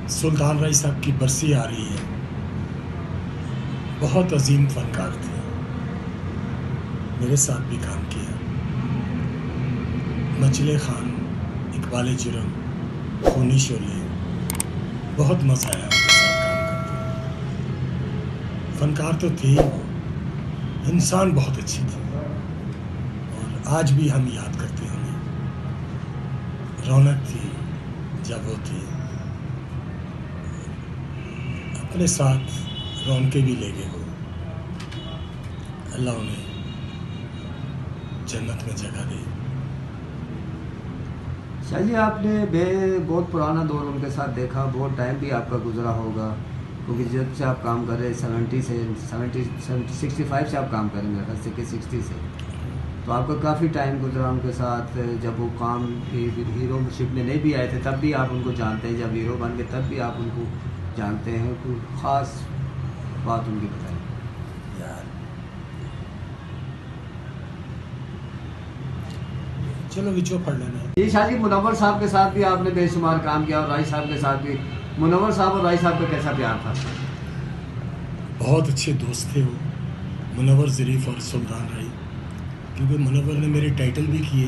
सुल्तान राय साहब की बरसी आ रही है। बहुत अजीम फनकार थे, मेरे साथ भी काम किया। मचले खान, इकबाल जुर्म, खूनी शोले, बहुत मज़ा आया उनके साथ काम करके। फनकार तो थे ही वो, इंसान बहुत अच्छे थे और आज भी हम याद करते हैं उन्हें। रौनक थी जब वो थे, अपने साथ रौनकें भी ले गए वो। अल्लाह उन्हें जन्नत में जगह दे। शाह जी, आपने बहुत पुराना दौर उनके साथ देखा, बहुत टाइम भी आपका गुजरा होगा, क्योंकि जब से आप काम कर रहे हैं 65 से आप काम कर रहे हैं, मेरे ख्याल से 60 से, तो आपका काफ़ी टाइम गुजरा उनके साथ। जब वो काम हीरोशिप में नहीं भी आए थे तब भी आप उनको जानते हैं, जब हीरो बन गए तब भी आप उनको जानते हैं। कोई ख़ास बात उनकी बताइए यार। चलो विचो पढ़ लेना। जी शाह जी, मुनव्वर साहब के साथ भी आपने बेशुमार काम किया और राय साहब के साथ भी। मुनव्वर साहब और राय साहब का कैसा प्यार था? बहुत अच्छे दोस्त थे वो, मुनव्वर ज़रीफ़ और सुल्तान राय, क्योंकि मुनव्वर ने मेरे टाइटल भी किए,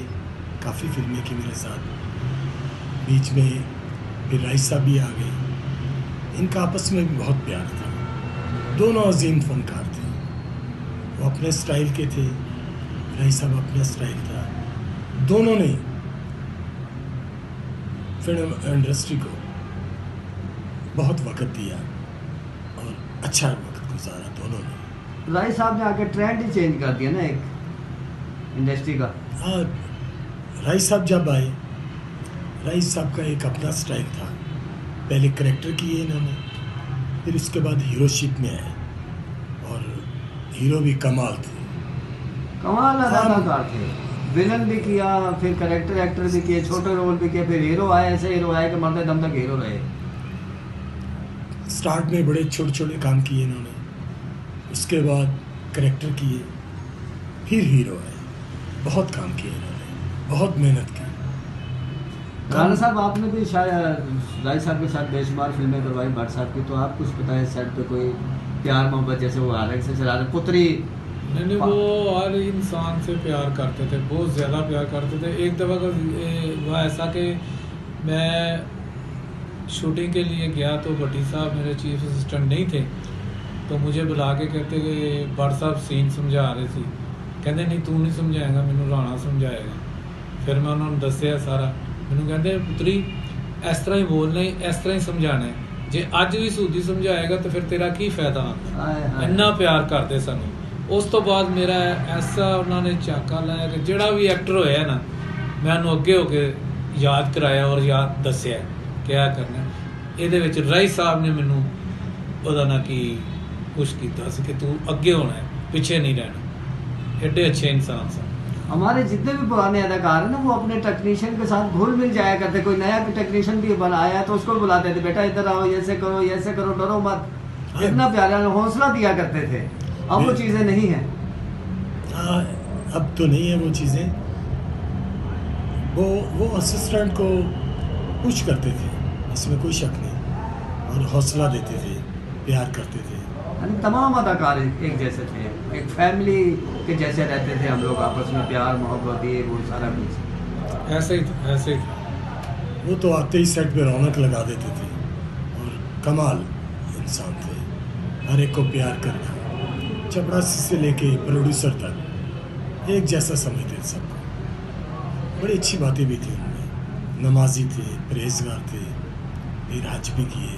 काफ़ी फिल्में की मेरे साथ। बीच में फिर राय साहब भी आ गए। इनका आपस में भी बहुत प्यार था। दोनों अजीम फनकार थे, वो अपने स्टाइल के थे, राय साहब अपना स्टाइल था। दोनों ने फिल्म इंडस्ट्री को बहुत वक्त दिया और अच्छा वक्त गुजारा दोनों ने। राय साहब ने आके ट्रेंड ही चेंज कर दिया ना एक इंडस्ट्री का। हाँ, राय साहब जब आए, राय साहब का एक अपना स्टाइल था। पहले करेक्टर किए इन्होंने, फिर उसके बाद हीरोशिप में आए और हीरो भी कमाल थे। कमाल अदाकार थे, विलन भी किया, फिर करेक्टर एक्टर भी किए, छोटे रोल भी किए, फिर हीरो आए, ऐसे हीरो आए कि मरते दम तक हीरो रहे। स्टार्ट में बड़े छोटे छोटे काम किए इन्होंने, उसके बाद करेक्टर किए, फिर हीरो आए। बहुत काम किए इन्होंने, बहुत मेहनत की। राणा साहब, आपने भी शायद राय साहब के साथ बेशुमार फिल्में करवाई भट्ट साहब की, तो आप कुछ बताएं सेट पे कोई प्यार मोहब्बत, जैसे वो आरक से चला रहे पुत्री। नहीं, वो हर इंसान से प्यार करते थे, बहुत ज़्यादा प्यार करते थे। एक दफ़ा का हुआ ऐसा कि मैं शूटिंग के लिए गया तो भट्टी साहब मेरे चीफ असिस्टेंट नहीं थे, तो मुझे बुला के कहते कि भट्ट साहब सीन समझा रहे थे, कहते नहीं तू नहीं समझाएगा, मैनू राणा समझाएगा। फिर मैं उन्होंने दसिया सारा, मैनू कहते पुत्री इस तरह ही बोलना है, इस तरह ही समझाना है, जे अज भी सूदी समझाएगा तो फिर तेरा की फायदा आता। इन्ना प्यार करते सानू। उस तो बाद मेरा ऐसा उन्होंने झाका लाया कि जोड़ा भी एक्टर होया ना, मैं उन्होंने अगे होके याद कराया और याद दसिया क्या करना। ये राय साहब ने मैनू पता ना कि पुश किया कि तू अगे होना है, पीछे नहीं रहना। एडे अच्छे इंसान सन। हमारे जितने भी पुराने अदाकार हैं ना, वो अपने टेक्नीशियन के साथ घुल मिल जाया करते। कोई नया टेक्नीशियन भी बनाया तो उसको बुलाते थे, बेटा इधर आओ, ऐसे करो डरो मत। इतना प्यारा हौसला दिया करते थे। अब वो चीज़ें नहीं हैं। अब तो नहीं है वो चीज़ें। वो असिस्टेंट को पुश करते थे, इसमें कोई शक नहीं, और हौसला देते थे, प्यार करते थे। तमाम अदाकार एक जैसे थे, एक फैमिली के जैसे रहते थे हम लोग, आपस में प्यार मोहब्बत, ये वो सारा कुछ ऐसे ही था, ऐसे ही था। वो तो आते ही सेट पे रौनक लगा देते थे और कमाल इंसान थे। हर एक को प्यार करना, चपरासी से लेके प्रोड्यूसर तक एक जैसा समझते थे सबको। बड़ी अच्छी बातें भी थी उनमें। नमाजी थे, परहेजगार थे, फिर हज भी किए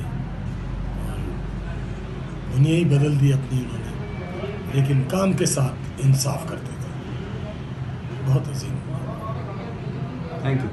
और दुनिया ही बदल दी अपनी उन्होंने, लेकिन काम के साथ इंसाफ करते थे। बहुत अजीम। Thank you.